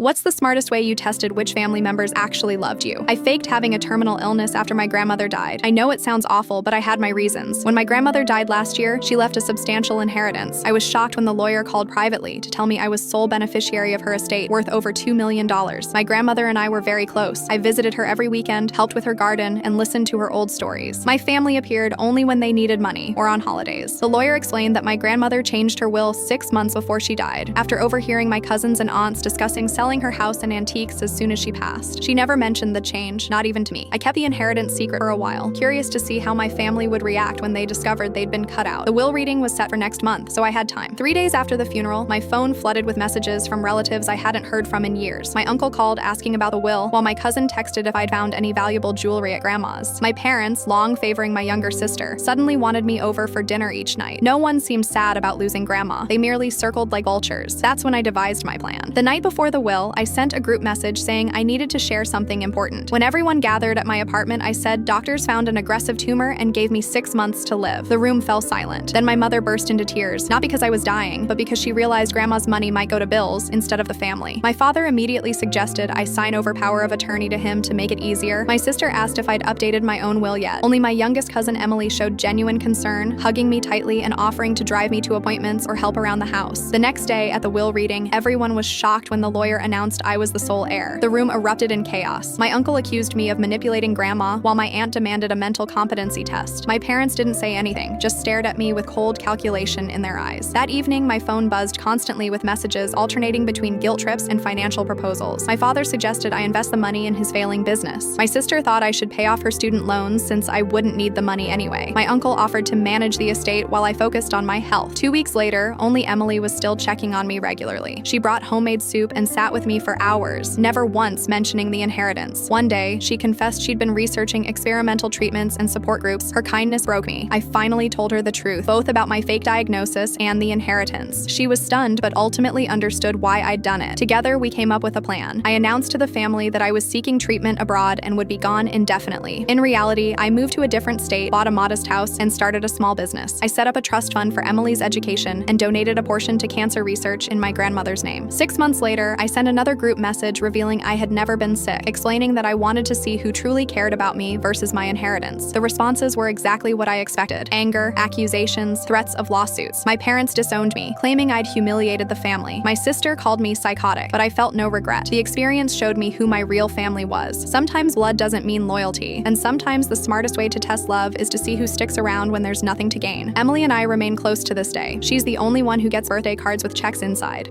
What's the smartest way you tested which family members actually loved you? I faked having a terminal illness after my grandmother died. I know it sounds awful, but I had my reasons. When my grandmother died last year, she left a substantial inheritance. I was shocked when the lawyer called privately to tell me I was sole beneficiary of her estate, worth over $2 million. My grandmother and I were very close. I visited her every weekend, helped with her garden, and listened to her old stories. My family appeared only when they needed money or on holidays. The lawyer explained that my grandmother changed her will 6 months before she died, after overhearing my cousins and aunts discussing selling her house and antiques as soon as she passed. She never mentioned the change, not even to me. I kept the inheritance secret for a while, curious to see how my family would react when they discovered they'd been cut out. The will reading was set for next month, so I had time. 3 days after the funeral, my phone flooded with messages from relatives I hadn't heard from in years. My uncle called asking about the will, while my cousin texted if I'd found any valuable jewelry at grandma's. My parents, long favoring my younger sister, suddenly wanted me over for dinner each night. No one seemed sad about losing grandma. They merely circled like vultures. That's when I devised my plan. The night before the will, I sent a group message saying I needed to share something important. When everyone gathered at my apartment, I said doctors found an aggressive tumor and gave me 6 months to live. The room fell silent. Then my mother burst into tears, not because I was dying, but because she realized grandma's money might go to bills instead of the family. My father immediately suggested I sign over power of attorney to him to make it easier. My sister asked if I'd updated my own will yet. Only my youngest cousin Emily showed genuine concern, hugging me tightly and offering to drive me to appointments or help around the house. The next day at the will reading, everyone was shocked when the lawyer announced I was the sole heir. The room erupted in chaos. My uncle accused me of manipulating grandma, while my aunt demanded a mental competency test. My parents didn't say anything, just stared at me with cold calculation in their eyes. That evening, my phone buzzed constantly with messages alternating between guilt trips and financial proposals. My father suggested I invest the money in his failing business. My sister thought I should pay off her student loans since I wouldn't need the money anyway. My uncle offered to manage the estate while I focused on my health. 2 weeks later, only Emily was still checking on me regularly. She brought homemade soup and sat with me for hours, never once mentioning the inheritance. One day, she confessed she'd been researching experimental treatments and support groups. Her kindness broke me. I finally told her the truth, both about my fake diagnosis and the inheritance. She was stunned, but ultimately understood why I'd done it. Together, we came up with a plan. I announced to the family that I was seeking treatment abroad and would be gone indefinitely. In reality, I moved to a different state, bought a modest house, and started a small business. I set up a trust fund for Emily's education and donated a portion to cancer research in my grandmother's name. 6 months later, I sent another group message revealing I had never been sick, explaining that I wanted to see who truly cared about me versus my inheritance. The responses were exactly what I expected: anger, accusations, threats of lawsuits. My parents disowned me, claiming I'd humiliated the family. My sister called me psychotic, but I felt no regret. The experience showed me who my real family was. Sometimes blood doesn't mean loyalty, and sometimes the smartest way to test love is to see who sticks around when there's nothing to gain. Emily and I remain close to this day. She's the only one who gets birthday cards with checks inside.